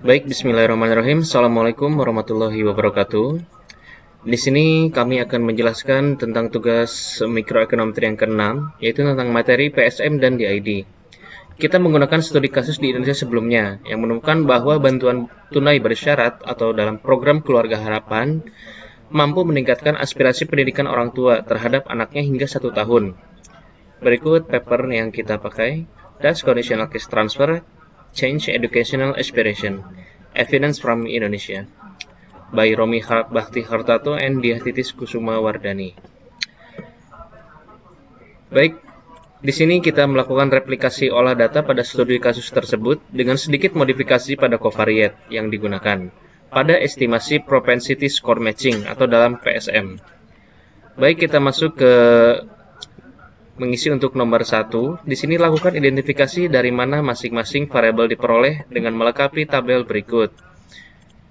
Baik, bismillahirrahmanirrahim. Assalamualaikum warahmatullahi wabarakatuh. Di sini kami akan menjelaskan tentang tugas mikroekonometri yang ke-6, yaitu tentang materi PSM dan DID. Kita menggunakan studi kasus di Indonesia sebelumnya, yang menemukan bahwa bantuan tunai bersyarat atau dalam program Keluarga Harapan mampu meningkatkan aspirasi pendidikan orang tua terhadap anaknya hingga 1 tahun. Berikut paper yang kita pakai. Does Conditional Cash Transfer Change Educational Aspiration? Evidence from Indonesia by Romi Bakti Hartato and Diahtitis Kusuma Wardani. Baik, di sini kita melakukan replikasi olah data pada studi kasus tersebut dengan sedikit modifikasi pada covariate yang digunakan pada estimasi propensity score matching atau dalam PSM. Baik, kita masuk ke mengisi untuk nomor 1. Di sini lakukan identifikasi dari mana masing-masing variabel diperoleh dengan melengkapi tabel berikut.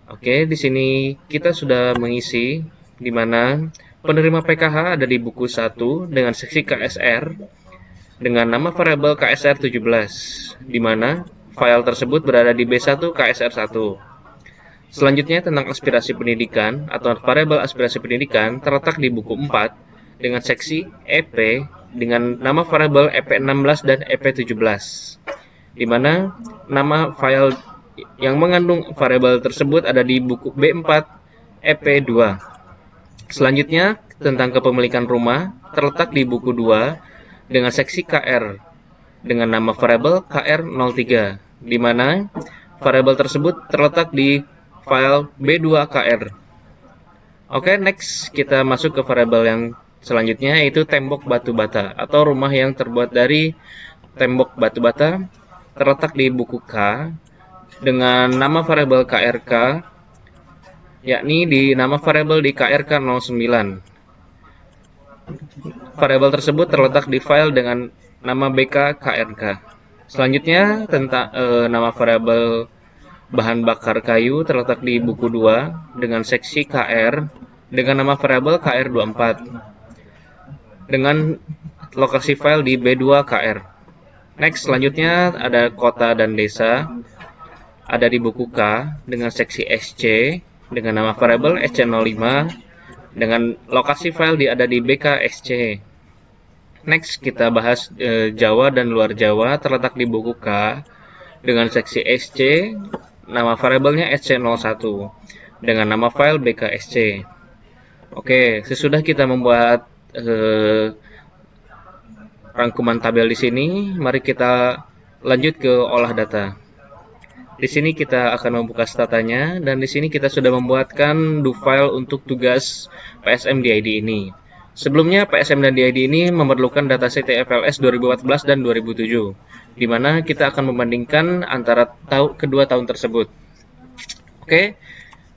Oke, di sini kita sudah mengisi di mana penerima PKH ada di buku 1 dengan seksi KSR dengan nama variabel KSR 17, di mana file tersebut berada di B1 KSR 1. Selanjutnya tentang aspirasi pendidikan atau variabel aspirasi pendidikan terletak di buku 4 dengan seksi EP dengan nama variabel EP16 dan EP17, di mana nama file yang mengandung variabel tersebut ada di buku B4 EP2. Selanjutnya tentang kepemilikan rumah terletak di buku 2 dengan seksi KR dengan nama variabel KR03, di mana variabel tersebut terletak di file B2KR. Oke, next kita masuk ke variabel yang selanjutnya, yaitu tembok batu bata atau rumah yang terbuat dari tembok batu bata terletak di buku K dengan nama variabel KRK, yakni di nama variabel di KRK 09. Variabel tersebut terletak di file dengan nama BK KRK. Selanjutnya tentang nama variabel bahan bakar kayu terletak di buku 2 dengan seksi KR dengan nama variabel KR24 dengan lokasi file di B2 KR. Next, selanjutnya ada kota dan desa ada di buku K dengan seksi SC dengan nama variabel SC05 dengan lokasi file ada di BK SC. Next, kita bahas Jawa dan luar Jawa terletak di buku K dengan seksi SC, nama variabelnya SC01 dengan nama file BKSC. Oke, sesudah kita membuat rangkuman tabel di sini, mari kita lanjut ke olah data. Di sini kita akan membuka statanya, dan di sini kita sudah membuatkan do file untuk tugas PSM DID ini. Sebelumnya PSM dan DID ini memerlukan dataset TFLS 2014 dan 2007, di mana kita akan membandingkan antara kedua tahun tersebut. Oke,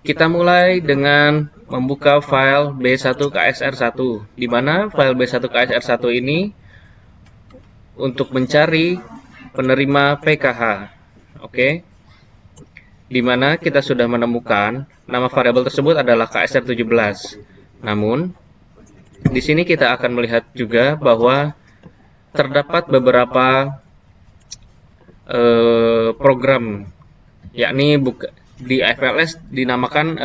kita mulai dengan membuka file B1 KSR1, di mana file B1 KSR1 ini untuk mencari penerima PKH. Oke, di mana kita sudah menemukan nama variabel tersebut adalah KSR17. Namun, di sini kita akan melihat juga bahwa terdapat beberapa program, yakni di FLS dinamakan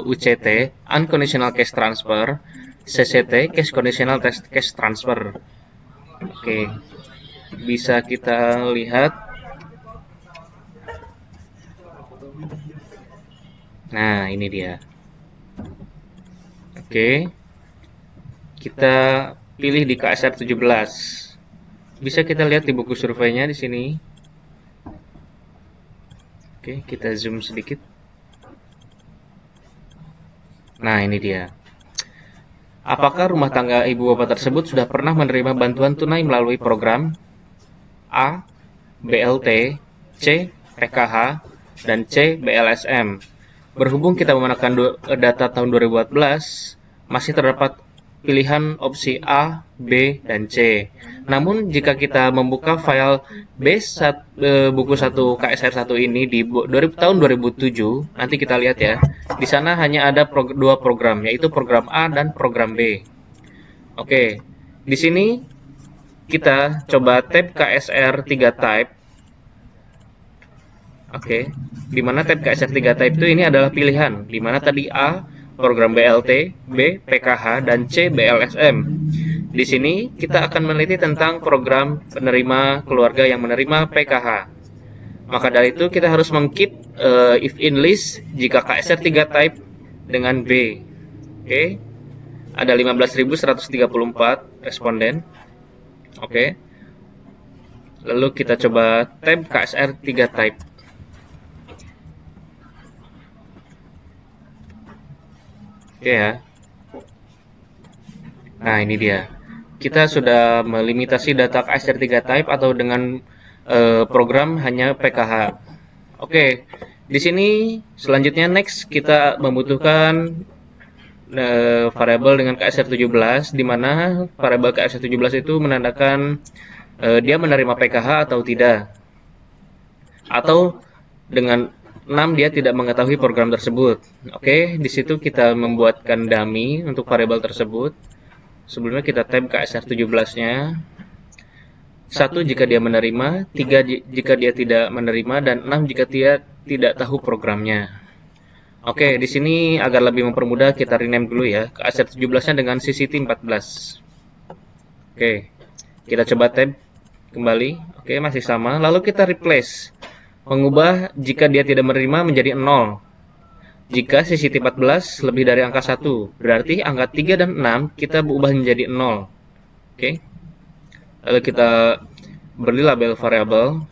UCT, Unconditional Cash Transfer, CCT, Cash Conditional Cash Transfer. Oke, bisa kita lihat. Nah, ini dia. Oke, kita pilih di KSR 17. Bisa kita lihat di buku surveinya di sini. Oke, kita zoom sedikit. Nah, ini dia. Apakah rumah tangga ibu bapak tersebut sudah pernah menerima bantuan tunai melalui program A, BLT, C, PKH, dan C, BLSM? Berhubung kita menggunakan data tahun 2014, masih terdapat pilihan opsi A, B, dan C. Namun jika kita membuka file B1, buku 1 KSR1 ini di tahun 2007, nanti kita lihat ya, di sana hanya ada dua program, yaitu program A dan program B. Oke, di sini kita coba tab KSR 3 type. Oke, di mana tab KSR3 type itu ini adalah pilihan, di mana tadi A program BLT, B PKH, dan C BLSM. Di sini kita akan meneliti tentang program penerima keluarga yang menerima PKH. Maka dari itu kita harus mengkeep if in list jika KSR3 type dengan B. Oke. Ada 15.134 responden. Oke. Lalu kita coba tab KSR3 type. Oke ya. Nah, ini dia. Kita sudah melimitasi data KSR3 type atau dengan program hanya PKH. Oke, di sini selanjutnya next kita membutuhkan variabel dengan KSR17, di mana variabel KSR17 itu menandakan dia menerima PKH atau tidak. Atau dengan 6 dia tidak mengetahui program tersebut. Oke, di situ kita membuatkan dummy untuk variabel tersebut. Sebelumnya kita tab KSR17-nya. 1 jika dia menerima, 3 jika dia tidak menerima, dan 6 jika dia tidak tahu programnya. Oke, di sini agar lebih mempermudah kita rename dulu ya, KSR17-nya dengan CCT14. Oke, kita coba tab kembali. Oke, masih sama. Lalu kita replace, mengubah jika dia tidak menerima menjadi 0. Jika CCT14 lebih dari angka 1, berarti angka 3 dan 6 kita berubah menjadi 0. Oke. Lalu kita beri label variabel.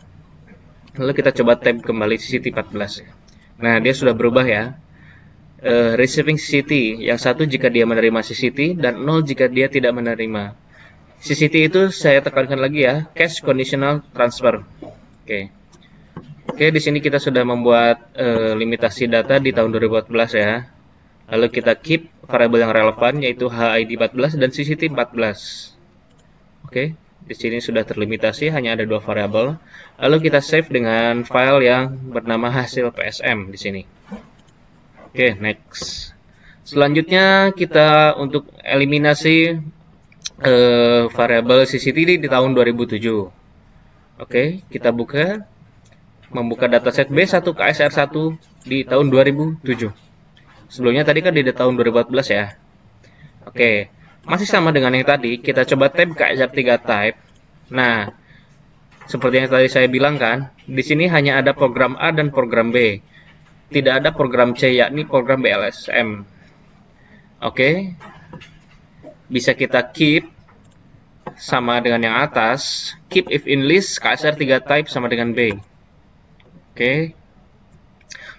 Lalu kita coba tab kembali CCT14. Nah, dia sudah berubah ya. Receiving CCT, yang 1 jika dia menerima CCT dan 0 jika dia tidak menerima. CCT itu saya tekankan lagi ya, cache conditional transfer. Oke. Oke, di sini kita sudah membuat limitasi data di tahun 2014 ya. Lalu kita keep variabel yang relevan yaitu HID14 dan CCT14. Oke. Di sini sudah terlimitasi, hanya ada 2 variabel. Lalu kita save dengan file yang bernama hasil PSM di sini. Oke, next. Selanjutnya kita untuk eliminasi variabel CCTD di tahun 2007. Oke, kita membuka dataset B1 KSR1 di tahun 2007. Sebelumnya tadi kan di tahun 2014 ya. Oke. Masih sama dengan yang tadi, kita coba tab KSR3 type. Nah, seperti yang tadi saya bilang kan, di sini hanya ada program A dan program B. Tidak ada program C, yakni program BLSM. Oke. Bisa kita keep sama dengan yang atas, keep if in list KSR3 type sama dengan B. Oke.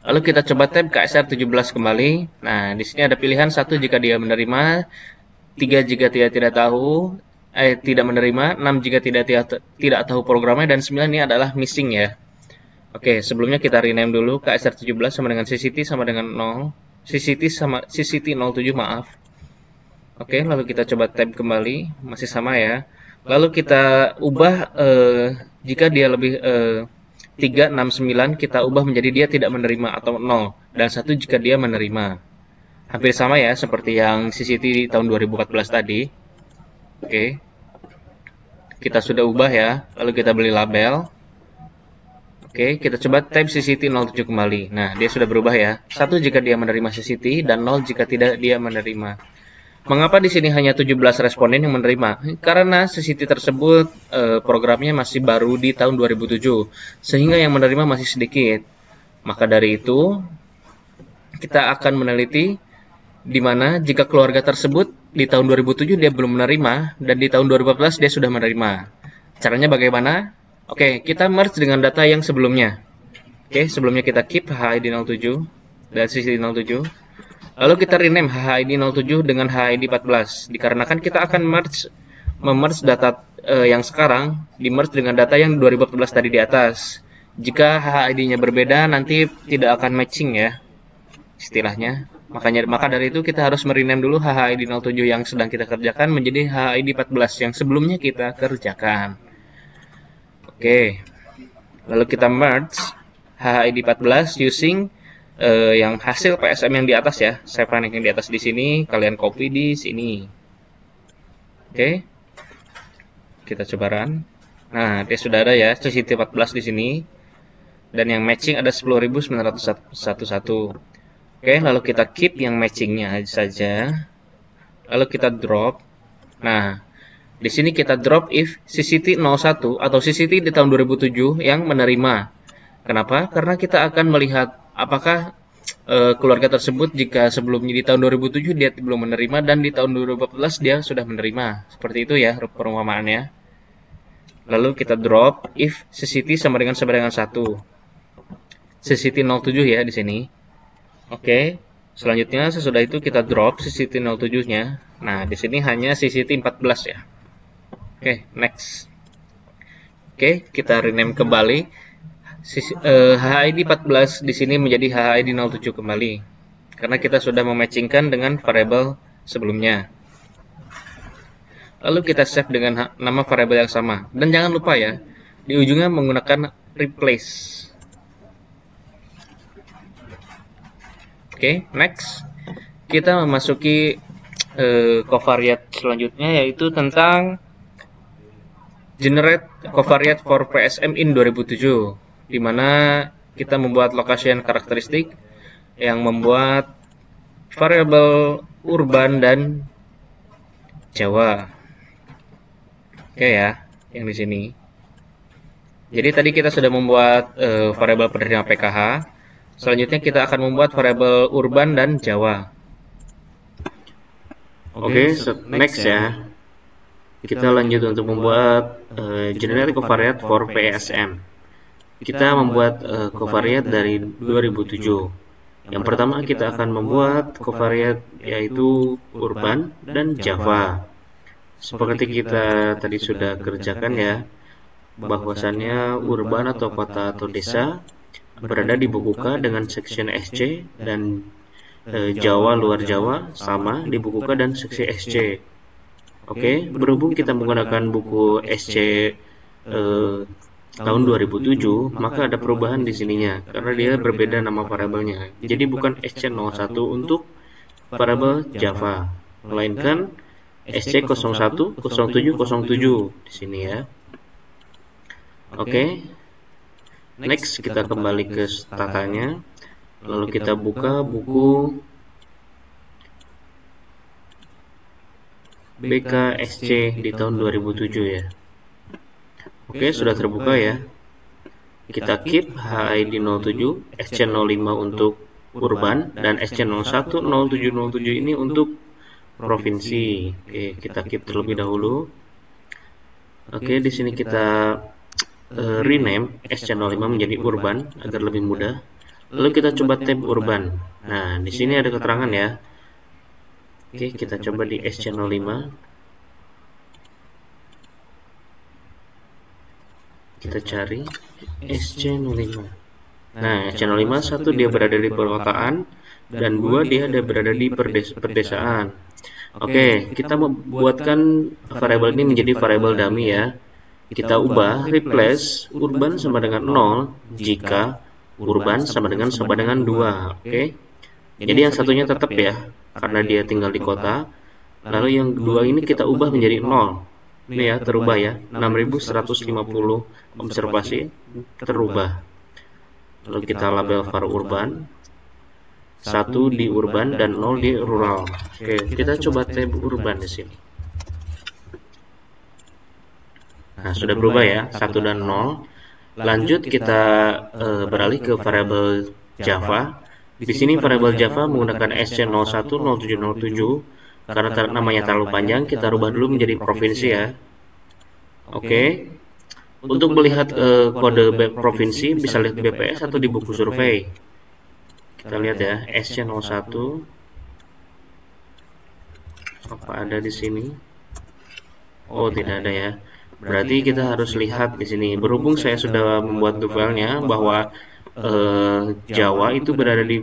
Lalu kita coba tab KSR17 kembali. Nah, di sini ada pilihan 1 jika dia menerima, 3 jika dia tidak tahu, tidak menerima, 6 jika tidak tahu programnya, dan 9 ini adalah missing ya. Oke, sebelumnya kita rename dulu KSR17 sama dengan CCT sama dengan 0. CCT07 maaf. Oke, lalu kita coba tab kembali, masih sama ya. Lalu kita ubah jika dia lebih 3, 6, 9 kita ubah menjadi dia tidak menerima atau 0, dan 1 jika dia menerima. Hampir sama ya seperti yang CCT di tahun 2014 tadi. Oke. Kita sudah ubah ya, lalu kita beli label. Oke, kita coba tab CCT07 kembali. Nah, dia sudah berubah ya. 1 jika dia menerima CCT dan 0 jika tidak dia menerima. Mengapa di sini hanya 17 responden yang menerima? Karena CCT tersebut programnya masih baru di tahun 2007, sehingga yang menerima masih sedikit. Maka dari itu, kita akan meneliti di mana jika keluarga tersebut di tahun 2007 dia belum menerima dan di tahun 2014 dia sudah menerima. Caranya bagaimana? Oke, kita merge dengan data yang sebelumnya. Oke, sebelumnya kita keep HID07 dan CCT07. Lalu kita rename HID07 dengan HID14. Dikarenakan kita akan memerge data yang sekarang di-merge dengan data yang 2014 tadi di atas. Jika HID-nya berbeda nanti tidak akan matching ya istilahnya. Maka dari itu kita harus merename dulu HID07 yang sedang kita kerjakan menjadi HID14 yang sebelumnya kita kerjakan. Oke. Lalu kita merge HID14 using yang hasil PSM yang di atas ya. Saya panik yang di atas di sini, kalian copy di sini. Oke. Kita coba run. Nah, dia sudah ada ya CCT14 di sini. dan yang matching ada 10.911. Oke, lalu kita keep yang matchingnya saja. Lalu kita drop. Nah, di sini kita drop if CCT 01 atau CCT di tahun 2007 yang menerima. Kenapa? Karena kita akan melihat apakah keluarga tersebut jika sebelumnya di tahun 2007 dia belum menerima dan di tahun 2014 dia sudah menerima. Seperti itu ya perumpamaannya. Lalu kita drop if CCT sama dengan 1. CCT 07 ya di sini. Oke. Selanjutnya sesudah itu kita drop CCT 07-nya. Nah, di sini hanya CCT 14 ya. Oke, next. Oke, kita rename kembali. HID 14 di sini menjadi HID 07 kembali. Karena kita sudah mematchingkan dengan variabel sebelumnya. Lalu kita save dengan nama variabel yang sama. Dan jangan lupa ya, di ujungnya menggunakan replace. Oke, next. Kita memasuki covariate selanjutnya, yaitu tentang generate covariate for PSM in 2007, di mana kita membuat location karakteristik yang membuat variabel urban dan Jawa. Oke ya, yang di sini. Jadi tadi kita sudah membuat variabel penerima PKH. Selanjutnya kita akan membuat variabel urban dan Jawa. Oke, next ya. Kita lanjut untuk membuat generic covariate for PSM. Kita membuat covariate dari 2007. Yang pertama kita akan membuat covariate yaitu urban dan Java. Seperti kita tadi sudah kerjakan ya, bahwasannya urban atau kota atau desa berada di buku K dengan section SC, dan Jawa luar Jawa sama di buku K dan seksi SC. Oke, berhubung kita menggunakan buku SC tahun 2007, maka ada perubahan di sininya karena dia berbeda nama variabelnya. Jadi bukan SC01 untuk variabel Java, melainkan SC01 0707 di sini ya. Oke. Next, kita kembali ke statanya. Lalu kita buka buku BKSC di tahun 2007 ya. Oke, sudah terbuka ya. Kita keep HID 07, SC05 untuk urban, dan SC01 0707 ini untuk provinsi. Oke, kita keep terlebih dahulu. Oke, di sini kita rename SC05 menjadi urban agar lebih mudah. Lalu kita coba tab urban. Nah, di sini ada keterangan ya. Oke, kita coba di SC05. Kita cari SC05. Nah, SC05 satu dia berada di perkotaan dan dua dia ada berada di perdesaan. Oke, kita membuatkan variabel ini menjadi variabel dummy ya. Kita ubah replace urban sama dengan 0 jika urban sama dengan 2. Oke. Jadi yang satunya tetap ya, karena dia tinggal di kota. Lalu yang kedua ini kita ubah menjadi 0. Ini ya, terubah ya. 6150 observasi terubah. Lalu kita label var urban. 1 di urban dan 0 di rural. Oke, kita coba tab urban di sini. Nah, sudah berubah ya, 1 dan 0. Lanjut kita beralih ke variabel Java. Di sini variabel Java menggunakan SC01 0707 karena namanya terlalu panjang, kita rubah dulu menjadi provinsi ya. Oke. Untuk melihat kode provinsi bisa lihat BPS atau di buku survei. Kita lihat ya, SC01. Apa ada di sini? Oh, tidak ada ya. Berarti kita harus lihat di sini. Berhubung saya sudah membuat tuvelnya bahwa Jawa itu berada di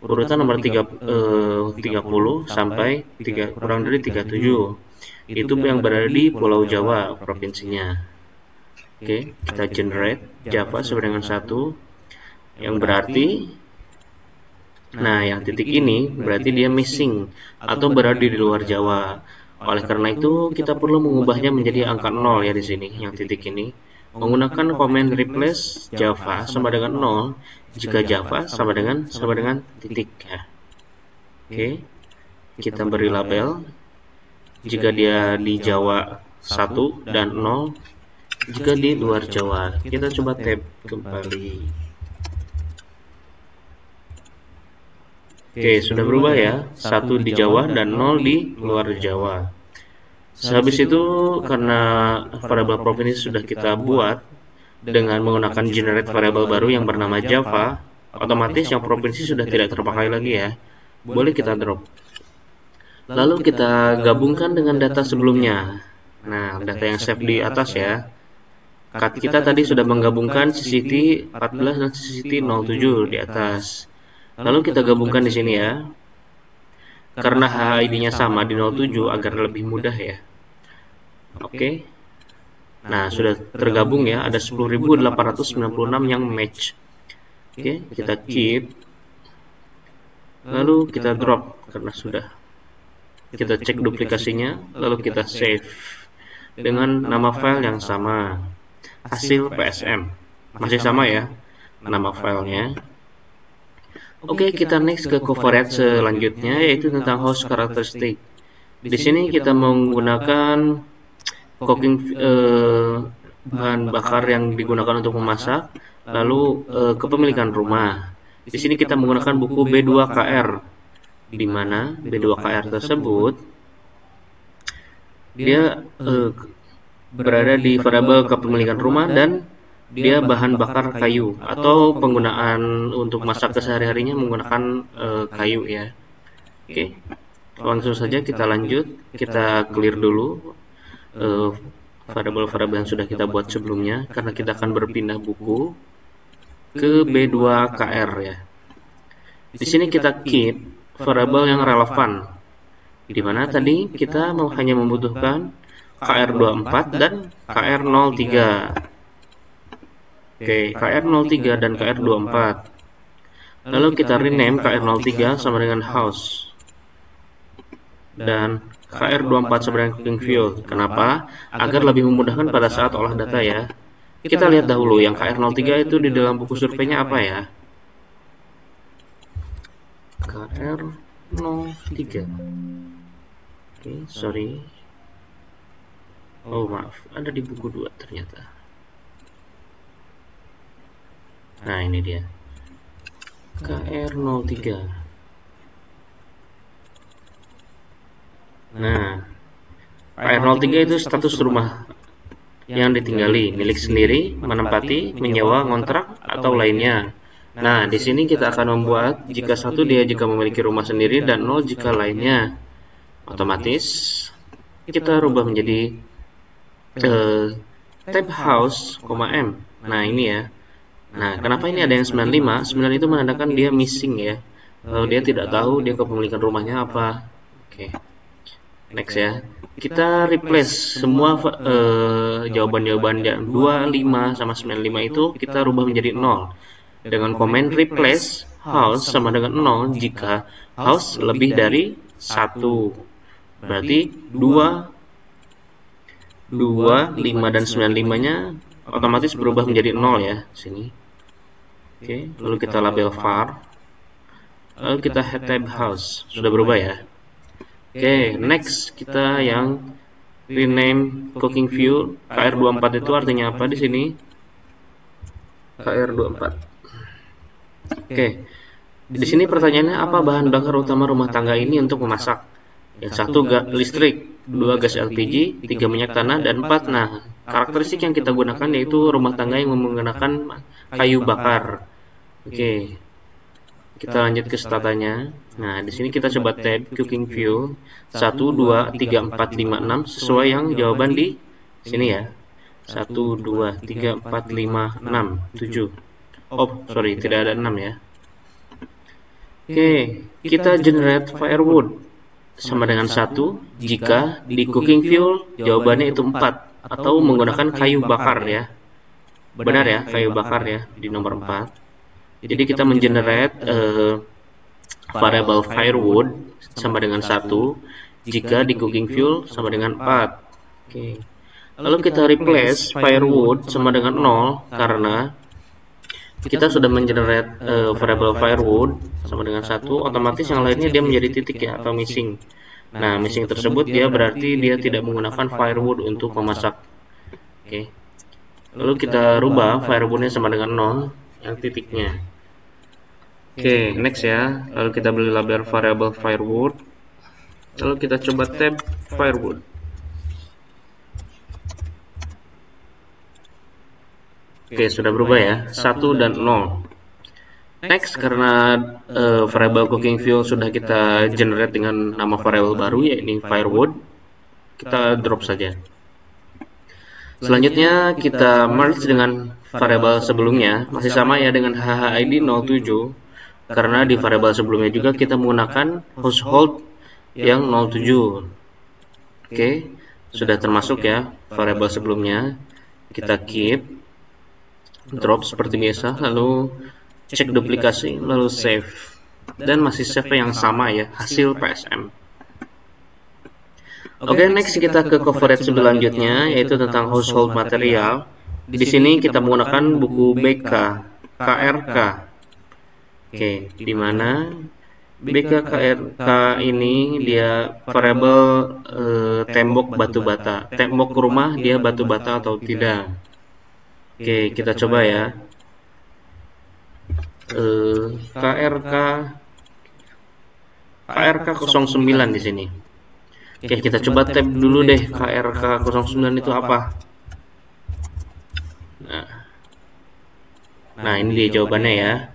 urutan nomor 30 sampai kurang dari 37. Itu yang berada di Pulau Jawa provinsinya. Oke, kita generate Java sama dengan 1 yang berarti yang titik ini berarti dia missing atau berada di luar Jawa. Oleh karena itu, kita perlu mengubahnya menjadi angka 0 ya di sini, yang titik ini. menggunakan komen replace Java sama dengan 0 jika Java sama dengan titik ya. Oke, kita beri label jika dia di Jawa 1 dan 0 jika di luar Jawa. Kita coba tab kembali. Oke, sudah berubah ya, 1 di Jawa dan 0 di luar Jawa. Sehabis itu, karena variabel provinsi sudah kita buat dengan menggunakan generate variabel baru yang bernama Java, otomatis yang provinsi sudah tidak terpakai lagi ya. Boleh kita drop. Lalu kita gabungkan dengan data sebelumnya. Nah, data yang save di atas ya. Kita tadi sudah menggabungkan CCT 14 dan CCT 07 di atas. Lalu kita gabungkan di sini ya. Karena HID-nya sama di 07 agar lebih mudah ya. Oke. Nah, sudah tergabung ya, ada 10.896 yang match. Oke, kita keep. Lalu kita drop karena sudah. Kita cek duplikasinya, lalu kita save dengan nama file yang sama. Hasil PSM. Masih sama ya nama filenya. Oke, kita next ke covariate selanjutnya, yaitu tentang host karakteristik. Di sini kita menggunakan cooking bahan bakar yang digunakan untuk memasak, lalu kepemilikan rumah. Di sini kita menggunakan buku B2KR, di mana B2KR tersebut dia berada di variabel kepemilikan rumah dan dia bahan bakar kayu atau penggunaan untuk masak kesehari-harinya menggunakan kayu ya. Oke, langsung saja kita lanjut. Kita clear dulu variabel-variabel yang sudah kita buat sebelumnya karena kita akan berpindah buku ke B2KR ya. Di sini kita keep variabel yang relevan, di mana tadi kita hanya membutuhkan KR24 dan KR03. Oke, KR03 dan KR24. Lalu kita rename KR03 sama dengan house dan KR24 sama dengan cooking fuel. Kenapa? Agar lebih memudahkan pada saat olah data ya. Kita lihat dahulu yang KR03 itu di dalam buku surveinya apa ya. KR03. Oke, sorry. Oh maaf, ada di buku 2 ternyata. Nah, ini dia. KR03. Nah, KR03 itu status rumah yang ditinggali, milik sendiri, menempati, menyewa, ngontrak, atau lainnya. Nah, di sini kita akan membuat jika 1 dia jika memiliki rumah sendiri dan 0 jika lainnya. Otomatis kita rubah menjadi tab house, M. Nah, ini ya. Nah, kenapa ini ada yang 95? 9 itu menandakan dia missing ya. Dia tidak tahu dia kepemilikan rumahnya apa. Oke. Next ya. Kita replace semua jawaban-jawaban yang 25 sama 95 itu kita rubah menjadi 0. Dengan komen replace house sama dengan 0 jika house lebih dari 1. Berarti 2, 5 dan 95-nya otomatis berubah menjadi 0 ya, sini. Oke, lalu kita label var. Lalu kita head tab house. Sudah berubah ya. Oke, next kita yang rename cooking fuel. KR24 itu artinya apa di sini? KR24. Oke. Di sini pertanyaannya apa bahan bakar utama rumah tangga ini untuk memasak? Yang 1 listrik, 2 gas LPG, 3 minyak tanah, dan 4. Nah, karakteristik yang kita gunakan yaitu rumah tangga yang menggunakan kayu bakar. Oke, kita lanjut ke statanya. Nah, di sini kita coba tab cooking fuel 1, 2, 3, 4, 5, 6 sesuai yang jawaban di sini ya. 1, 2, 3, 4, 5, 6, 7. Oh, sorry, tidak ada 6 ya. Oke, kita generate firewood sama dengan 1 jika di cooking fuel jawabannya itu 4 atau menggunakan kayu bakar ya. Benar ya, kayu bakar ya di nomor 4. Jadi kita mengenerate variable firewood sama dengan 1 jika di cooking fuel sama dengan 4. Oke. Lalu kita replace firewood sama dengan 0 karena kita sudah mengenerate variable firewood sama dengan 1, otomatis yang lainnya dia menjadi titik ya, atau missing. Nah, missing tersebut dia berarti dia tidak menggunakan firewood untuk memasak. Oke. Lalu kita rubah firewoodnya sama dengan 0, yang titiknya. Oke, next ya. Lalu kita beli label variable firewood. Lalu kita coba tab firewood. Oke, sudah berubah ya, 1 dan 0. Next, karena variable cooking fuel sudah kita generate dengan nama variable baru, yaitu firewood, kita drop saja. Selanjutnya, kita merge dengan variable sebelumnya, masih sama ya dengan HHID 07, karena di variable sebelumnya juga kita menggunakan household yang 07. Oke, sudah termasuk ya variable sebelumnya, kita keep. Drop seperti biasa, lalu cek duplikasi, lalu save, dan masih save yang sama ya, hasil PSM. Oke, next kita ke coverage selanjutnya, yaitu tentang household material. Di sini kita menggunakan buku BK KRK. Oke, di mana BK KRK ini dia variable tembok batu bata, tembok rumah dia batu bata atau tidak. Oke, kita coba ya. KRK 09 di sini. Oke, kita coba tab dulu deh KRK 09 itu apa. Nah, ini dia jawabannya ya.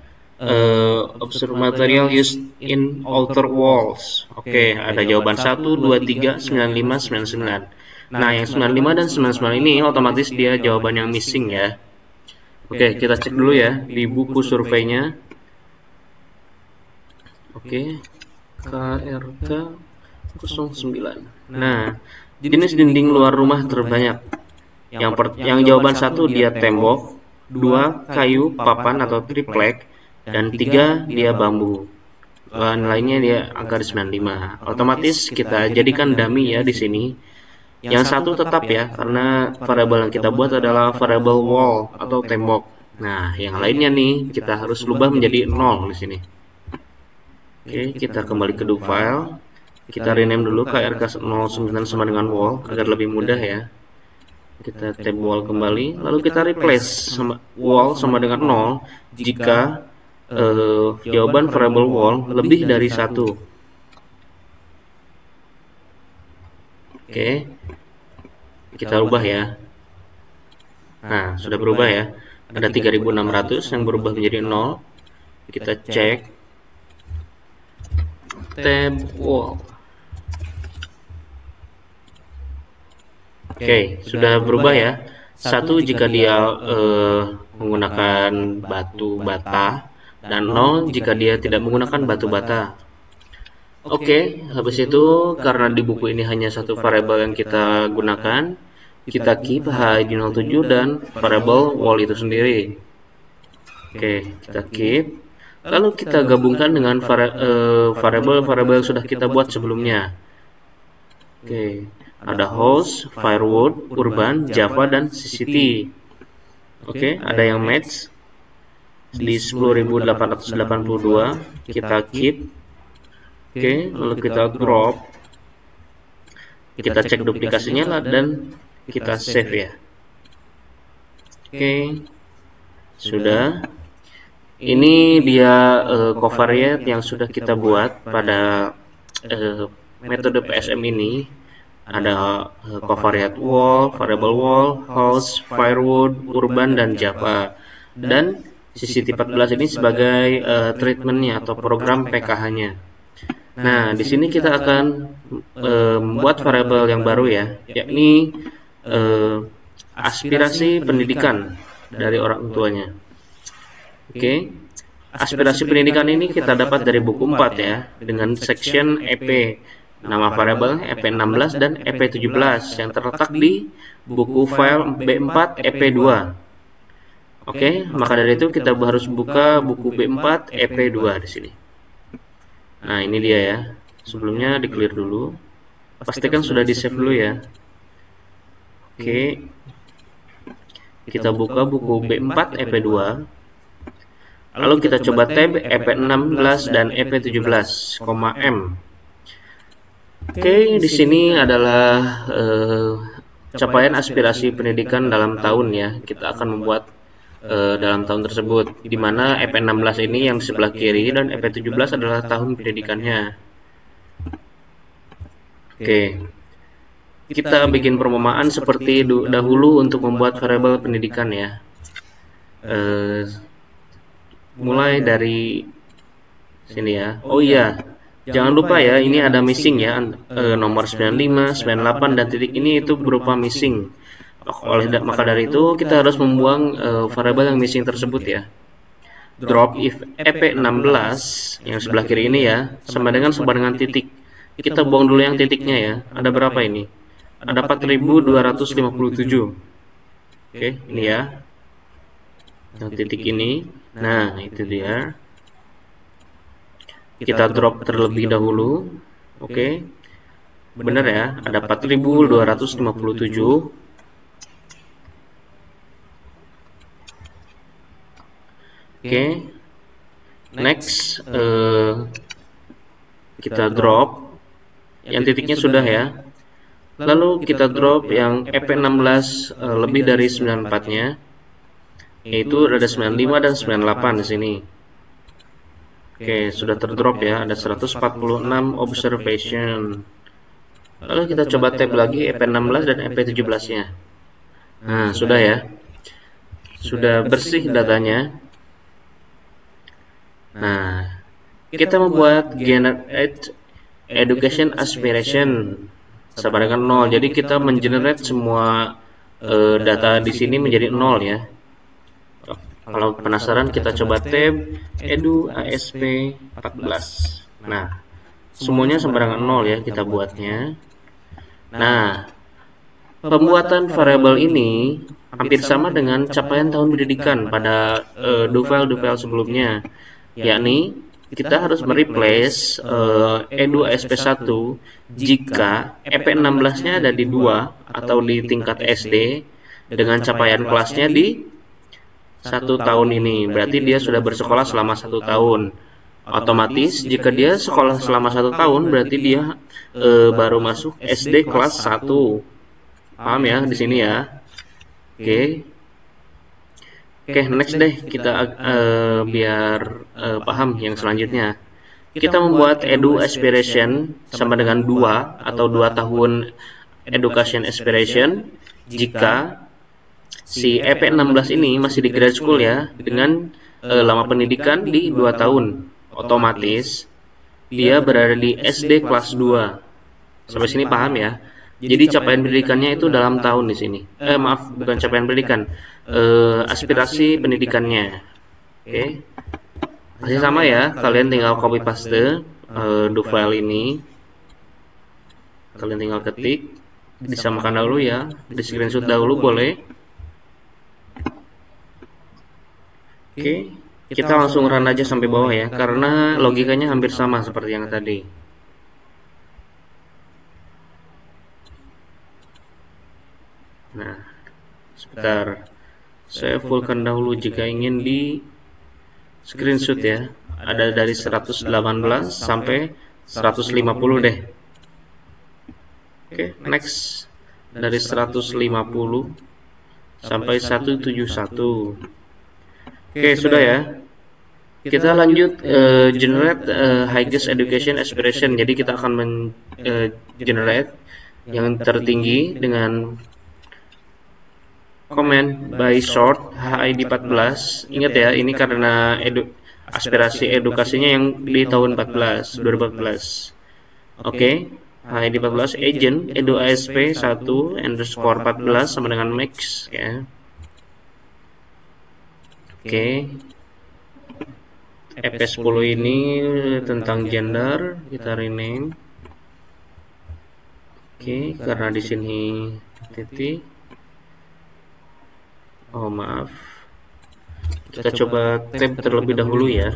Observe material used in outer walls. Oke, ada jawaban 1, 2, 3, 95, 99. Nah, yang 95 dan 99 ini otomatis dia jawaban yang missing ya. Oke, kita cek dulu ya di buku surveinya. Oke, KRK 09. Nah, jenis dinding luar rumah terbanyak. Yang jawaban 1 dia tembok, 2 kayu, papan atau triplek, dan 3 dia bambu. Lainnya dia angka 95. Otomatis kita jadikan dummy ya di sini. Yang satu tetap ya, karena variabel yang kita buat adalah variabel wall atau tembok. Nah, yang lainnya nih kita harus rubah menjadi 0 di sini. Oke, kita kembali ke do file. Kita rename dulu KRK 09 sama dengan wall agar lebih mudah ya. Kita tab wall kembali, lalu kita replace sama wall sama dengan 0 jika jawaban variable wall lebih dari 1. Oke, kita ubah ya. Nah, sudah berubah ya. Ada 3600 yang berubah menjadi 0. Kita cek tab wall. Oke, sudah berubah ya. 1 jika dia menggunakan batu bata, dan 0 jika dia tidak menggunakan batu bata. Oke, habis itu karena di buku ini hanya satu variabel yang kita gunakan, kita keep HID 07 dan variabel wall itu sendiri. Oke, kita keep. Lalu kita gabungkan dengan variabel-variabel yang sudah kita buat sebelumnya. Oke, ada host, firewood, urban, java, dan cct. Oke, ada yang match di 10.882. Kita keep. Oke, lalu kita drop. Kita cek duplikasinya lah dan kita save ya. Oke, sudah. Ini dia covariate yang sudah kita buat pada metode PSM ini. Ada covariate wall, variable wall, house, firewood, urban, dan java. Dan CCT14 ini sebagai treatmentnya atau program PKH-nya. Nah, di sini kita akan membuat variabel yang baru ya, yakni aspirasi pendidikan dari orang tuanya. Oke, aspirasi pendidikan ini kita dapat dari buku 4 ya, dengan section EP, nama variabel EP16 dan EP17 yang terletak di buku file B4 EP2. Oke, maka dari itu kita harus buka buku B4 EP2 di sini. Nah, ini dia ya. Sebelumnya di clear dulu. Pastikan sudah di save dulu ya. Oke, kita buka buku B4 EP2, lalu kita coba tab EP16 dan EP17, M. Oke, di sini adalah capaian aspirasi pendidikan dalam tahun ya. Kita akan membuat dalam tahun tersebut, di mana EP16 ini yang di sebelah kiri dan EP17 adalah tahun pendidikannya. Oke, kita bikin perumpamaan seperti dahulu untuk membuat variabel pendidikan ya. Mulai dari sini ya. Oh iya, jangan lupa ya, ini ada missing ya, nomor 95, 98 dan titik ini itu berupa missing. Maka dari itu kita harus membuang variabel yang missing tersebut ya. Drop if EP16 yang sebelah kiri ini ya sama dengan titik. Kita buang dulu yang titiknya ya. Ada berapa ini? Ada 4257. Oke, ini ya. Yang titik ini. Nah, itu dia. Kita drop terlebih dahulu. Oke. Benar ya, ada 4257. Oke. Next, kita drop yang titiknya sudah ya. Lalu kita drop yang EP16 lebih dari 94-nya, yaitu ada 95 dan 98 di sini. Oke, sudah terdrop ya, ada 146 observation. Lalu kita coba tab lagi EP16 dan EP17-nya. Nah, sudah ya. Sudah bersih datanya. Nah, kita membuat generate education aspiration sama dengan 0. Jadi kita mengenerate semua data di sini menjadi 0 ya. Kalau penasaran kita coba tab edu ASP 14. Nah, semuanya sembarangan 0 ya kita buatnya. Nah, pembuatan variabel ini hampir sama dengan capaian tahun pendidikan pada file sebelumnya, yakni kita harus mereplace edu ASP1 jika EP16-nya ada di 2 atau di tingkat SD dengan capaian kelasnya di 1 tahun ini. Berarti dia sudah bersekolah selama 1 tahun. Otomatis jika dia sekolah selama 1 tahun berarti dia baru masuk SD kelas 1. Paham ya di sini ya? Oke. Oke, next deh kita biar paham yang selanjutnya. Kita membuat edu aspiration sama dengan 2 atau 2 tahun education aspiration jika si EP16 ini masih di grade school ya, dengan lama pendidikan di 2 tahun. Otomatis dia berada di SD kelas 2. Sampai sini paham ya? Jadi capaian pendidikannya itu dalam tahun di sini. Maaf, bukan capaian pendidikan, aspirasi pendidikannya. Oke, masih sama ya. Kalian tinggal copy paste do file ini. Kalian tinggal ketik, disamakan dahulu ya, di screenshot dahulu boleh. Oke, kita langsung run aja sampai bawah ya, karena logikanya hampir sama seperti yang tadi. Nah, sebentar, saya fullkan dahulu jika ingin di screenshot ya. Ada dari 118 sampai 150 deh. Oke, next. Dari 150 sampai 171. Oke, sudah ya. Kita lanjut generate highest education aspiration. Jadi kita akan generate yang tertinggi dengan comment by sort HID 14. Ingat ya, ini karena aspirasi edukasinya yang di tahun 2014. Oke, HID 14 agent edu ASP 1 underscore 14 sama dengan max ya. Oke, EP10 ini tentang gender, kita rename. Oke, karena di sini titik. Oh maaf, kita coba tab terlebih dahulu ya,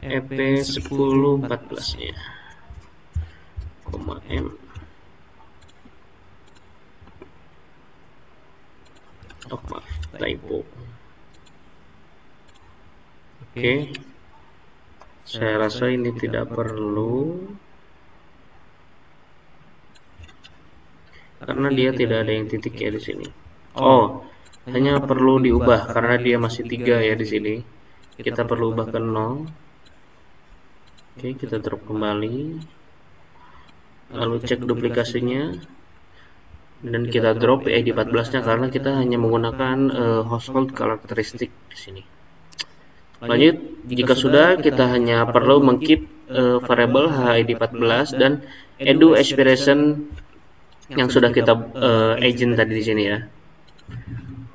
EP10 14 nya, M. Oh, maaf, typo. Oke. Saya rasa ini tidak perlu karena dia tidak ada yang titik ya di sini. Oh, hanya perlu diubah karena dia masih 3 ya di sini. Kita perlu ubah ke 0. Oke, kita drop kembali. Lalu cek duplikasinya. Dan kita drop ID 14-nya karena kita hanya menggunakan household karakteristik di sini. Lanjut, jika sudah kita hanya perlu mengkeep variable HID 14 dan edu expiration yang sudah kita agent tadi di sini ya.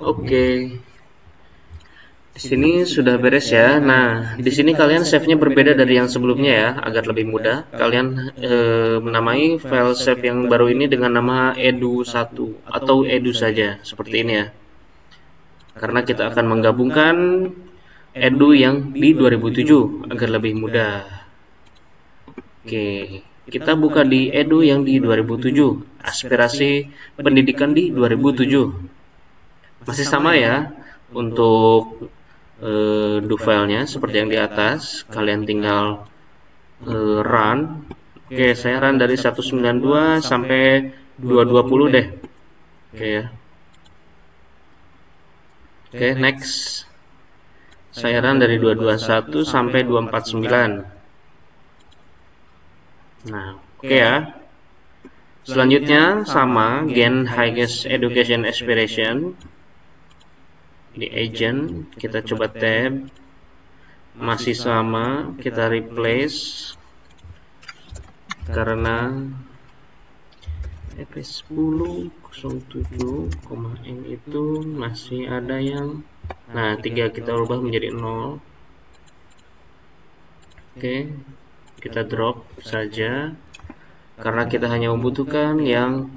Oke. Di sini sudah beres ya. Nah, di sini kalian save-nya berbeda dari yang sebelumnya ya, agar lebih mudah. Kalian menamai file save yang baru ini dengan nama edu1 atau edu saja, seperti ini ya. Karena kita akan menggabungkan edu yang di 2007 agar lebih mudah. Oke, kita buka di edu yang di 2007, aspirasi pendidikan di 2007. Masih sama ya untuk do filenya seperti yang di atas. Kalian tinggal run. Oke, saya run dari 192 sampai 220 deh. Oke ya. Oke, next. Saya run dari 221 sampai 249. Nah, oke ya. Selanjutnya sama, gain highest education aspiration. Di agent, kita coba tab. Masih sama, kita replace. Karena EP10 07,M itu masih ada yang, nah 3 kita ubah menjadi 0. Oke, kita drop saja karena kita hanya membutuhkan yang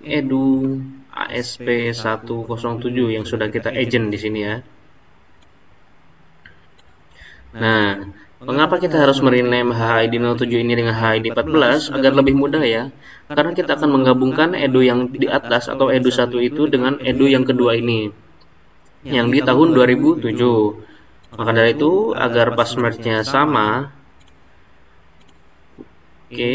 edu ASP 107 yang sudah kita agent di sini ya. Nah, mengapa kita harus merename HID 07 ini dengan HID 14 agar lebih mudah ya? Karena kita akan menggabungkan edu yang di atas atau edu 1 itu dengan edu yang kedua ini, yang di tahun 2007. Maka dari itu, agar passwordnya sama, oke.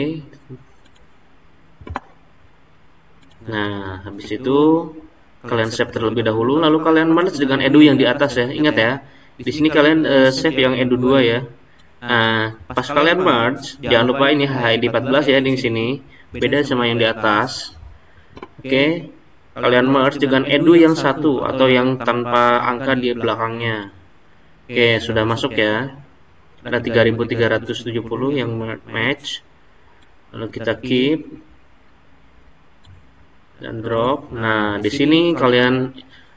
Nah, habis itu kalian save terlebih dahulu, lalu kalian merge dengan edu yang di atas ya. Ingat ya, di sini kalian save yang edu 2 ya. Nah, pas kalian merge, jangan lupa ini HID 14 ya di sini, beda sama yang di atas. Oke, kalian merge dengan edu yang 1 atau yang tanpa angka di belakangnya. Oke, sudah masuk ya. Ada 3370 yang match. Lalu kita keep dan drop. Nah, di sini kalian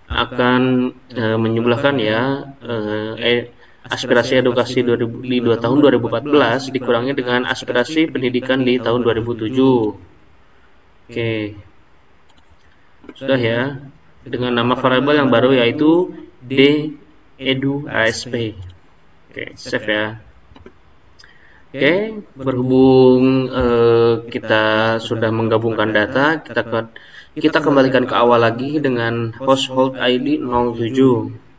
akan menjumlahkan ya aspirasi edukasi di tahun 2014 dikurangi dengan aspirasi pendidikan di tahun 2007. Oke, sudah ya, dengan nama variabel yang baru yaitu d edu ASP. Oke, save ya. Oke, berhubung kita sudah menggabungkan data, kita kembalikan ke awal lagi dengan household ID 07.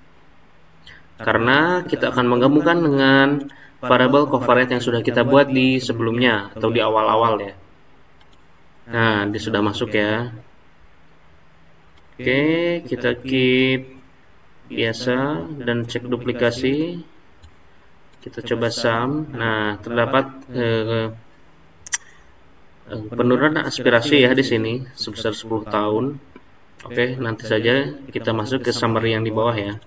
Karena kita akan menggabungkan dengan variabel covariate yang sudah kita buat di sebelumnya atau di awal-awal ya. Nah, dia sudah masuk ya. Oke, kita keep biasa dan cek duplikasi. Kita coba sum. Nah, terdapat penurunan aspirasi ya di sini sebesar 10 tahun. Oke, nanti saja kita masuk ke summary yang di bawah ya.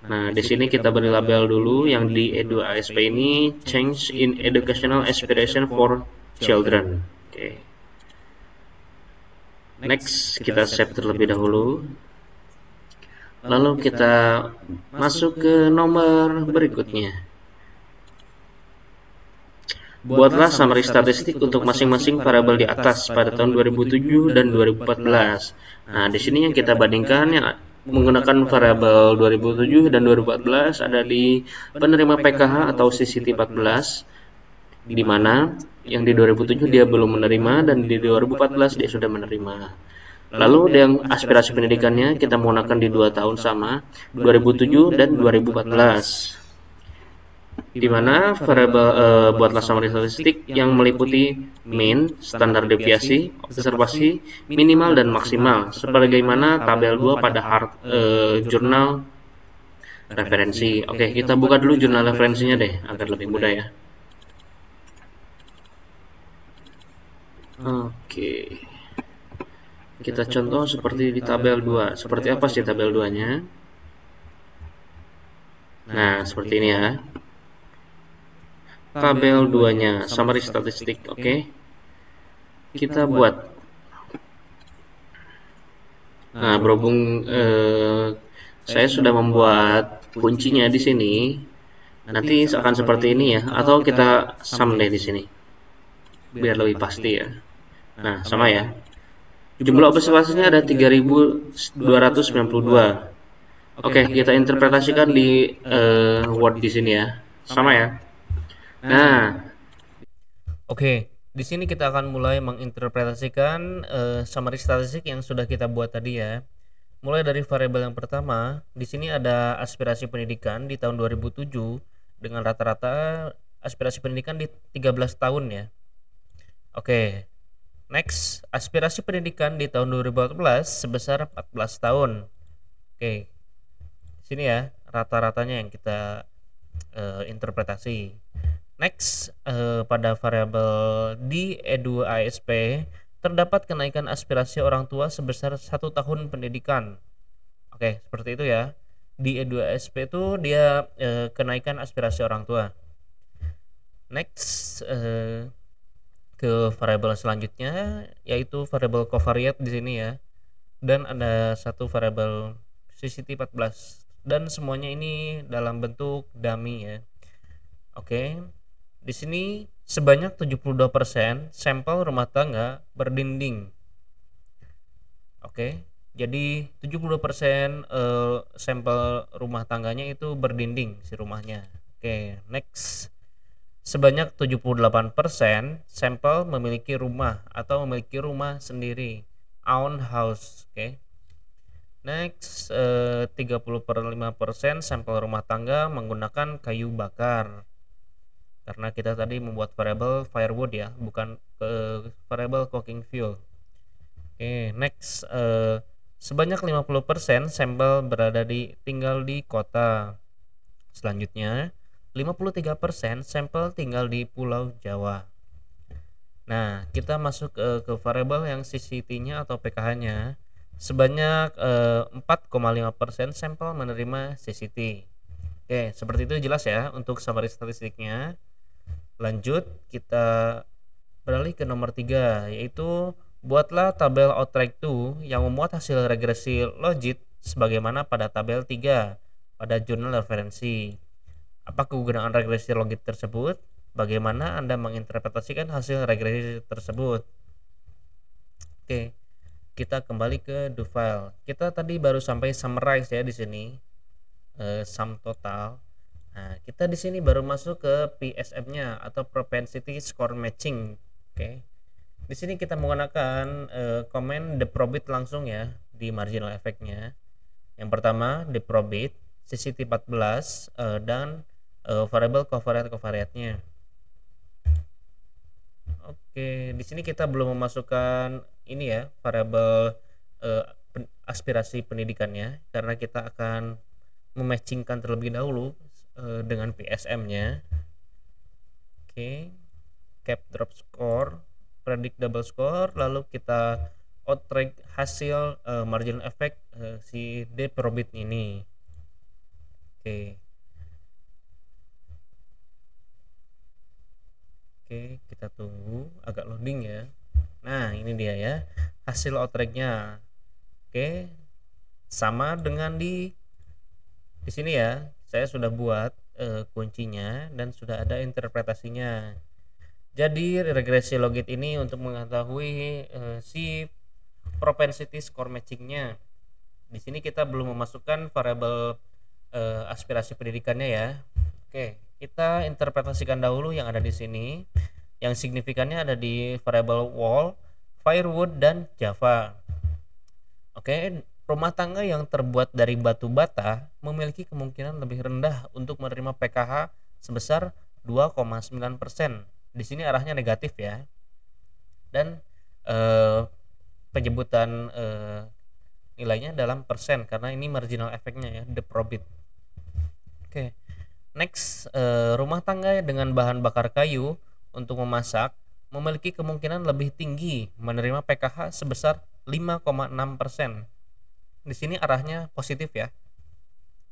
Nah, di sini kita beri label dulu yang di edu ASP ini change in educational aspiration for children. Oke. Next, kita save terlebih dahulu. Lalu kita masuk ke nomor berikutnya. Buatlah summary statistik untuk masing-masing variabel di atas pada tahun 2007 dan 2014. Nah, di sini yang kita bandingkan yang menggunakan variabel 2007 dan 2014 ada di penerima PKH atau CCT 14, di mana yang di 2007 dia belum menerima dan di 2014 dia sudah menerima. Lalu yang aspirasi pendidikannya kita menggunakan di 2 tahun sama, 2007 dan 2014. Di mana variabel buatlah summary statistik yang meliputi mean, standar deviasi, observasi, minimal dan maksimal, sebagaimana tabel 2 pada jurnal referensi. Oke, kita buka dulu jurnal referensinya deh, agar lebih mudah ya. Oke. Kita contoh seperti di tabel 2. Seperti apa sih tabel 2-nya? Nah, seperti ini ya. Tabel 2-nya, summary statistik, oke. Kita buat. Nah, berhubung saya sudah membuat kuncinya di sini, nanti akan seperti ini ya, atau kita sum deh di sini. Biar lebih pasti ya. Nah, sama ya. Jumlah observasinya ada 3.292. Oke, kita interpretasikan di Word di sini ya. Sama ya. Nah, oke, di sini kita akan mulai menginterpretasikan summary statistik yang sudah kita buat tadi ya. Mulai dari variabel yang pertama, di sini ada aspirasi pendidikan di tahun 2007 dengan rata-rata aspirasi pendidikan di 13 tahun ya. Oke. Next, aspirasi pendidikan di tahun 2014 sebesar 14 tahun. Oke. Di sini ya, rata-ratanya yang kita interpretasi. Next, pada variabel di E2 ASP terdapat kenaikan aspirasi orang tua sebesar 1 tahun pendidikan. Oke, seperti itu ya. Di E2 ASP itu dia kenaikan aspirasi orang tua. Next, ke variabel selanjutnya yaitu variabel covariate di sini ya. Dan ada satu variabel CCT14 dan semuanya ini dalam bentuk dummy ya. Oke. Di sini sebanyak 72% sampel rumah tangga berdinding. Oke. Jadi 72% sampel rumah tangganya itu berdinding si rumahnya. Oke, next. Sebanyak 78% sampel memiliki rumah atau memiliki rumah sendiri, own house. Oke. Next, 35% sampel rumah tangga menggunakan kayu bakar. Karena kita tadi membuat variabel firewood ya, bukan variabel cooking fuel. Oke, next, sebanyak 50% sampel tinggal di kota. Selanjutnya, 53% sampel tinggal di Pulau Jawa. Nah, kita masuk ke variabel yang CCT-nya atau PKH-nya. Sebanyak 4,5% sampel menerima CCT. Oke, seperti itu jelas ya untuk summary statistiknya. Lanjut, kita beralih ke nomor 3, yaitu buatlah tabel outright 2 yang memuat hasil regresi logit sebagaimana pada tabel 3 pada jurnal referensi. Apa kegunaan regresi logit tersebut? Bagaimana Anda menginterpretasikan hasil regresi tersebut? Oke, kita kembali ke do file. Kita tadi baru sampai summarize ya di sini, sum total. Nah, kita di sini baru masuk ke PSM-nya atau propensity score matching. Oke, di sini kita menggunakan command deprobate langsung ya di marginal effect-nya. Yang pertama deprobate CCT14 dan variabel covariate-nya. Oke, di sini kita belum memasukkan ini ya, variabel aspirasi pendidikannya karena kita akan mematchingkan terlebih dahulu dengan PSM-nya. Oke, cap drop score, predict double score, lalu kita outright hasil marginal effect si deprobate ini. Oke, kita tunggu agak loading ya. Nah, ini dia ya hasil outright-nya. Oke, sama dengan di sini ya. Saya sudah buat kuncinya dan sudah ada interpretasinya. Jadi regresi logit ini untuk mengetahui si propensity score matching-nya. Di sini kita belum memasukkan variabel aspirasi pendidikannya ya. Oke, kita interpretasikan dahulu yang ada di sini. Yang signifikannya ada di variabel wall, firewood dan Java. Oke, rumah tangga yang terbuat dari batu bata memiliki kemungkinan lebih rendah untuk menerima PKH sebesar 2,9%. Di sini arahnya negatif ya. Dan eh, penyebutan nilainya dalam persen karena ini marginal efeknya ya, the profit. Oke. Next, rumah tangga dengan bahan bakar kayu untuk memasak memiliki kemungkinan lebih tinggi menerima PKH sebesar 5,6%. Di sini arahnya positif ya.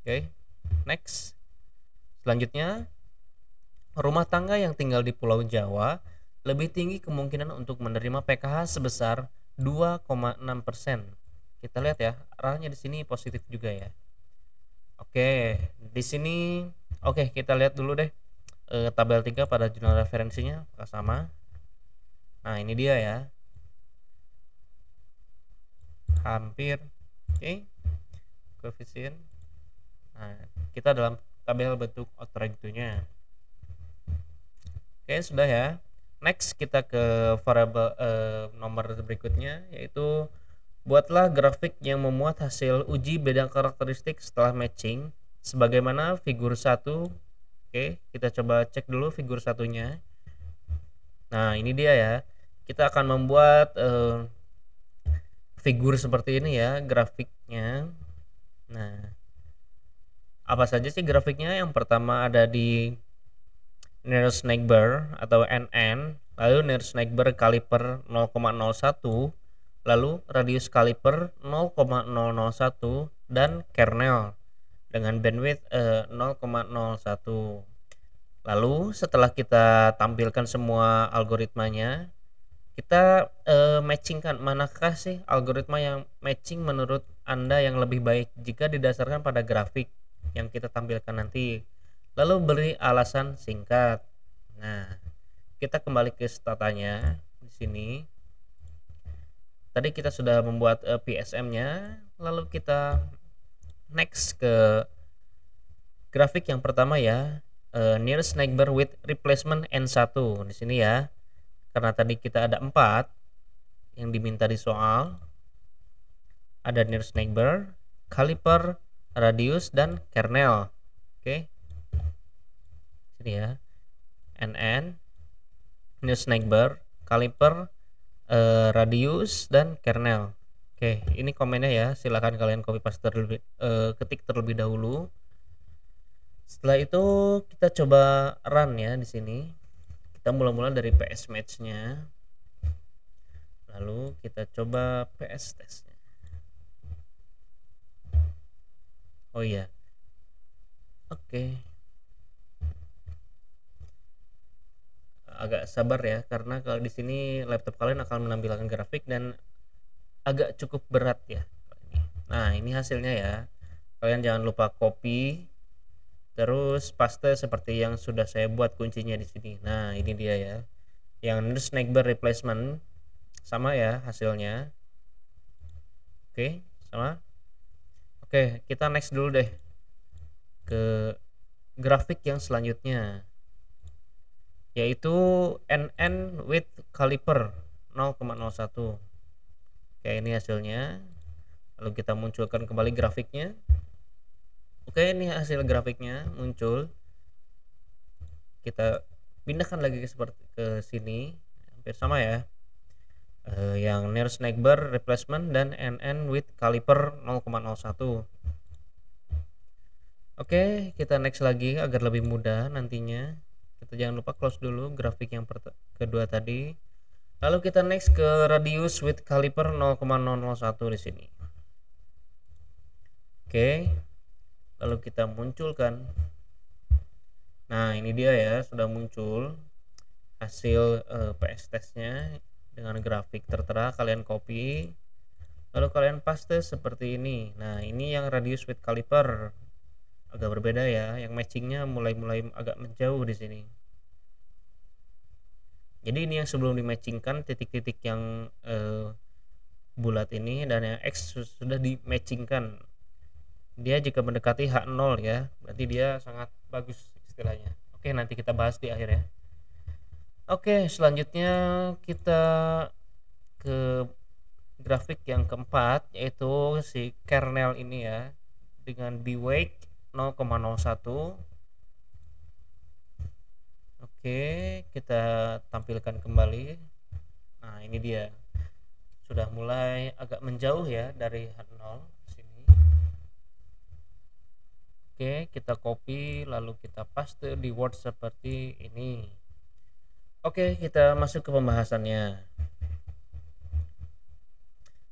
Oke. Next. Selanjutnya, rumah tangga yang tinggal di Pulau Jawa lebih tinggi kemungkinan untuk menerima PKH sebesar 2,6%. Kita lihat ya, arahnya di sini positif juga ya. Oke, di sini oke, kita lihat dulu deh tabel 3 pada jurnal referensinya apakah sama. Nah, ini dia ya. Hampir. Oke. Koefisien. Nah, kita dalam tabel bentuk outrank-nya. Oke, sudah ya. Next kita ke variabel nomor berikutnya, yaitu buatlah grafik yang memuat hasil uji beda karakteristik setelah matching sebagaimana figur 1. Oke, kita coba cek dulu figur satunya. Nah, ini dia ya. Kita akan membuat figur seperti ini ya, grafiknya. Nah, apa saja sih grafiknya? Yang pertama ada di nearest neighbor atau NN, lalu nearest neighbor kaliper 0,01, lalu radius kaliper 0,001 dan kernel dengan bandwidth 0,01. Lalu setelah kita tampilkan semua algoritmanya, kita matchingkan manakah sih algoritma yang matching menurut Anda yang lebih baik jika didasarkan pada grafik yang kita tampilkan nanti. Lalu beri alasan singkat. Nah, kita kembali ke statanya di sini. Tadi kita sudah membuat PSM-nya, lalu kita next ke grafik yang pertama ya. Nearest neighbor with replacement N1 di sini ya. Karena tadi kita ada 4 yang diminta di soal. Ada nearest neighbor, kaliper, radius dan kernel. Oke. Sini ya. NN, nearest neighbor, kaliper, radius dan kernel. Oke, ini komennya ya. Silahkan kalian copy paste terlebih ketik terlebih dahulu. Setelah itu kita coba run ya di sini. Kita mula-mula dari PS match-nya. Lalu kita coba PS test-nya. Oh iya. Oke. Agak sabar ya karena kalau di sini laptop kalian akan menampilkan grafik dan agak cukup berat ya. Nah, ini hasilnya ya. Kalian jangan lupa copy terus paste seperti yang sudah saya buat kuncinya di sini. Nah, ini dia ya. Yang snake bar replacement sama ya hasilnya. Oke, sama. Oke, kita next dulu deh ke grafik yang selanjutnya, yaitu NN with caliper 0,01. Oke, ini hasilnya. Lalu kita munculkan kembali grafiknya. Oke, ini hasil grafiknya muncul. Kita pindahkan lagi ke sini, hampir sama ya. Yang nearest neighbor replacement dan NN with caliper 0,01. Oke, kita next lagi agar lebih mudah nantinya. Kita jangan lupa close dulu grafik yang kedua tadi. Lalu kita next ke radius with caliper 0,001 di sini. Oke. Lalu kita munculkan. Nah, ini dia ya, sudah muncul hasil PS testnya dengan grafik tertera. Kalian copy, lalu kalian paste seperti ini. Nah, ini yang radius with caliper agak berbeda ya, yang matchingnya mulai agak menjauh di sini. Jadi ini yang sebelum dimatchingkan, titik-titik yang bulat ini, dan yang X sudah dimatchingkan. Dia jika mendekati H0 ya, berarti dia sangat bagus istilahnya. Oke, nanti kita bahas di akhir ya. Oke, selanjutnya kita ke grafik yang keempat yaitu si kernel ini ya, dengan B-weight 0,01. Oke, kita tampilkan kembali. Nah, ini dia. Sudah mulai agak menjauh ya dari H0 sini. Oke, kita copy lalu kita paste di Word seperti ini. Oke, kita masuk ke pembahasannya.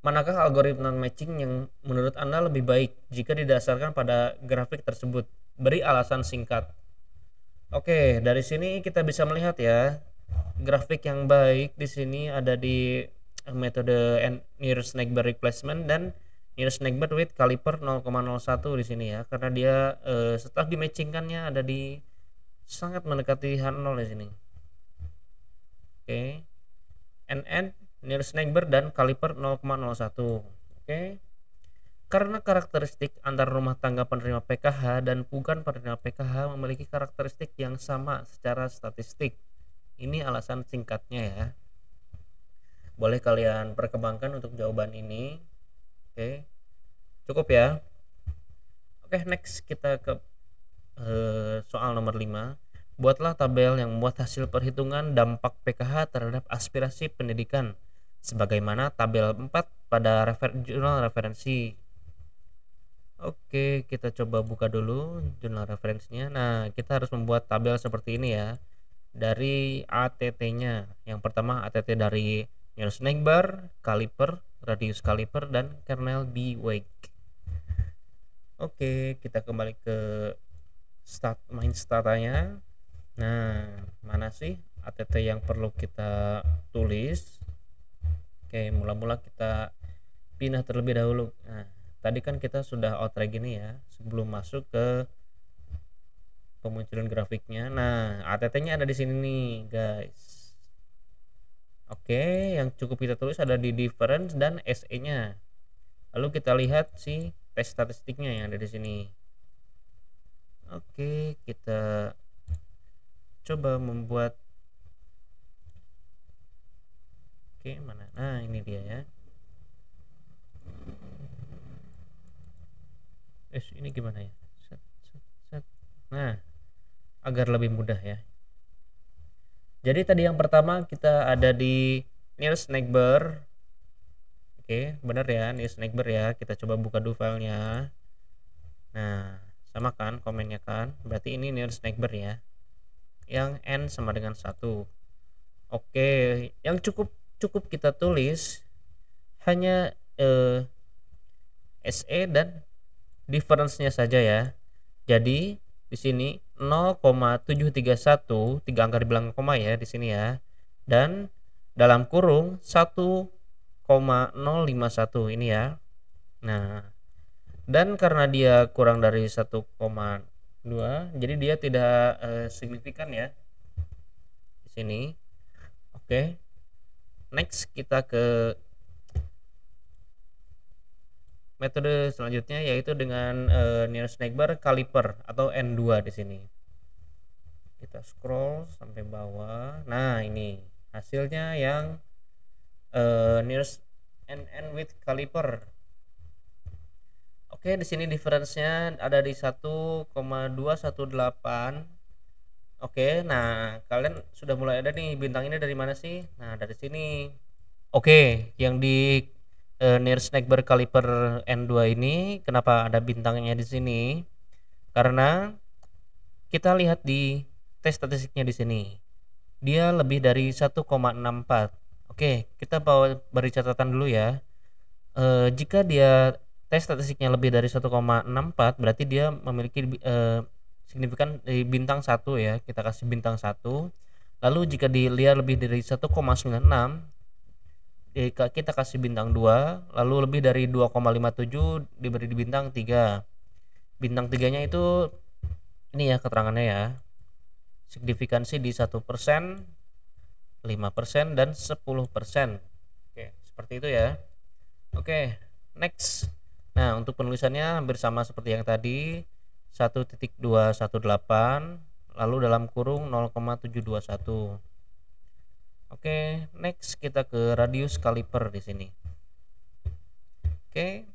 Manakah algoritma matching yang menurut Anda lebih baik jika didasarkan pada grafik tersebut? Beri alasan singkat. Oke, dari sini kita bisa melihat ya, grafik yang baik di sini ada di metode nearest neighbor replacement dan nearest neighbor with caliper 0,01 di sini ya, karena dia setelah dimatchingkannya ada di sangat mendekati H0 di sini. Oke, NN nearest neighbor dan caliper 0,01. Oke. Karena karakteristik antar rumah tangga penerima PKH dan bukan penerima PKH memiliki karakteristik yang sama secara statistik. Ini alasan singkatnya ya. Boleh kalian perkembangkan untuk jawaban ini. Oke. Cukup ya. Oke, next kita ke soal nomor 5. Buatlah tabel yang membuat hasil perhitungan dampak PKH terhadap aspirasi pendidikan sebagaimana tabel 4 pada jurnal referensi. Oke, kita coba buka dulu jurnal referensinya. Nah, kita harus membuat tabel seperti ini ya. Dari ATT-nya. Yang pertama ATT dari nearest neighbor, caliper, radius caliper, dan kernel B-weight. Oke, kita kembali ke main statanya. Nah, mana sih ATT yang perlu kita tulis? Oke, mula-mula kita pindah terlebih dahulu. Nah, tadi kan kita sudah outrag ini ya sebelum masuk ke pemunculan grafiknya. Nah, ATT-nya ada di sini nih, guys. Oke, yang cukup kita tulis ada di difference dan SE-nya. Lalu kita lihat si tes statistiknya yang ada di sini. Oke, kita coba membuat. Oke, mana? Nah, ini dia ya. Ini gimana ya? Nah, agar lebih mudah ya. Jadi tadi yang pertama kita ada di nearest neighbor. Oke, benar ya, nearest neighbor ya. Kita coba buka dulu filenya. Nah, sama kan komennya kan? Berarti ini nearest neighbor ya. Yang n sama dengan 1. Oke, yang cukup kita tulis hanya SE dan difference-nya saja ya. Jadi di sini 0,731, 3 angka di belakang koma ya di sini ya. Dan dalam kurung 1,051 ini ya. Nah, dan karena dia kurang dari 1,2, jadi dia tidak signifikan ya di sini. Oke. Next kita ke metode selanjutnya yaitu dengan nearest neighbor caliper atau N2 di sini. Kita scroll sampai bawah. Nah, ini hasilnya yang nearest NN with caliper. Oke, di sini difference-nya ada di 1,218. Oke, nah kalian sudah mulai ada nih bintang ini dari mana sih? Nah, dari sini. Oke, yang di nearest neighbor caliper N2 ini kenapa ada bintangnya di sini? Karena kita lihat di tes statistiknya di sini. Dia lebih dari 1,64. Oke, kita beri catatan dulu ya. Jika dia tes statistiknya lebih dari 1,64 berarti dia memiliki signifikan bintang 1 ya. Kita kasih bintang 1. Lalu jika dilihat lebih dari 1,96 kita kasih bintang 2, lalu lebih dari 2,57 diberi bintang 3. Bintang 3-nya itu ini ya keterangannya ya. Signifikansi di 1%, 5% dan 10%. Oke, seperti itu ya. Oke, next. Nah, untuk penulisannya hampir sama seperti yang tadi. 1.218 lalu dalam kurung 0,721. Oke, next kita ke radius caliper di sini. Oke.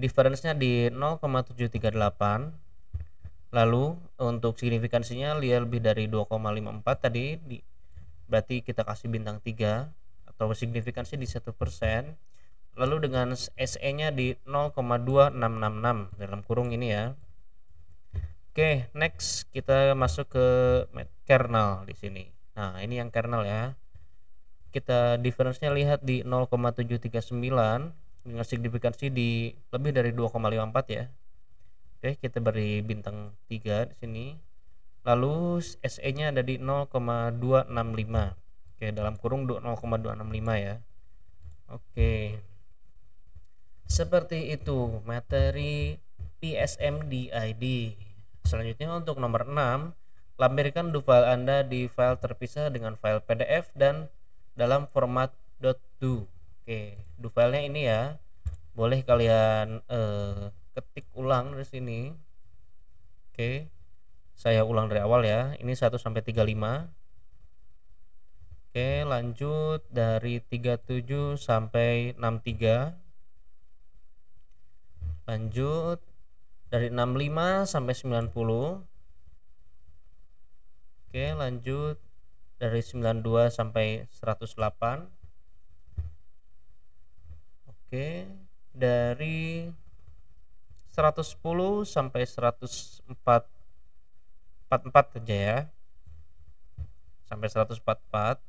Difference-nya di 0,738. Lalu untuk signifikansinya lebih dari 2,54 tadi berarti kita kasih bintang 3 atau signifikansi di 1%. Lalu dengan SE-nya di 0,2666 dalam kurung ini ya. Oke, next kita masuk ke kernel di sini. Nah, ini yang kernel ya. Kita difference-nya lihat di 0,739 dengan signifikansi di lebih dari 2,54 ya. Oke, kita beri bintang 3 di sini. Lalu SE-nya ada di 0,265. Oke, dalam kurung 0,265 ya. Oke. Seperti itu materi PSMDID. Selanjutnya untuk nomor 6, lampirkan file Anda di file terpisah dengan file PDF dan dalam format .do. Oke, do filenya ini ya. Boleh kalian ketik ulang dari sini. Oke. Saya ulang dari awal ya. Ini 1 sampai 35. Oke, lanjut dari 37 sampai 63. Lanjut dari 65 sampai 90. Oke, lanjut dari 92 sampai 108. Oke, dari 110 sampai 144 aja ya. Sampai 144.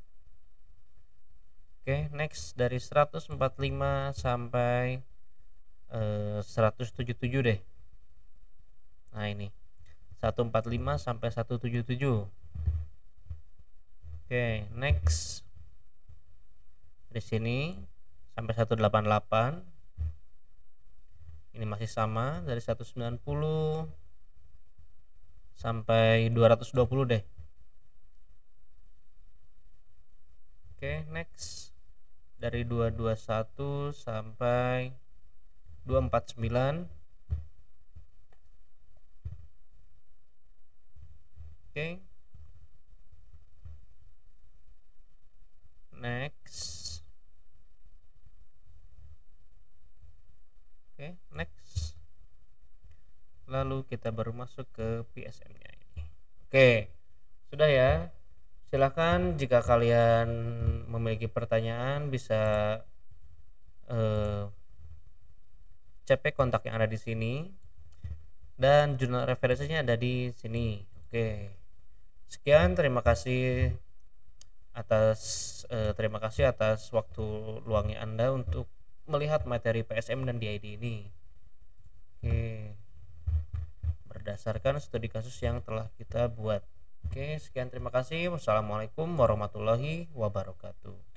Oke, next dari 145 sampai 177 deh. Nah, ini 145 sampai 177. Oke, next dari sini sampai 188. Ini masih sama dari 190 sampai 220 deh. Oke, next dari 221 sampai 249. Oke. Next. Oke, next. Lalu kita baru masuk ke PSM-nya ini. Oke. Sudah ya. Silakan jika kalian memiliki pertanyaan bisa CP kontak yang ada di sini dan jurnal referensinya ada di sini. Oke. Sekian, terima kasih atas waktu luangnya Anda untuk melihat materi PSM dan DID ini. Oke. Berdasarkan studi kasus yang telah kita buat. Oke, sekian, terima kasih. Wassalamualaikum warahmatullahi wabarakatuh.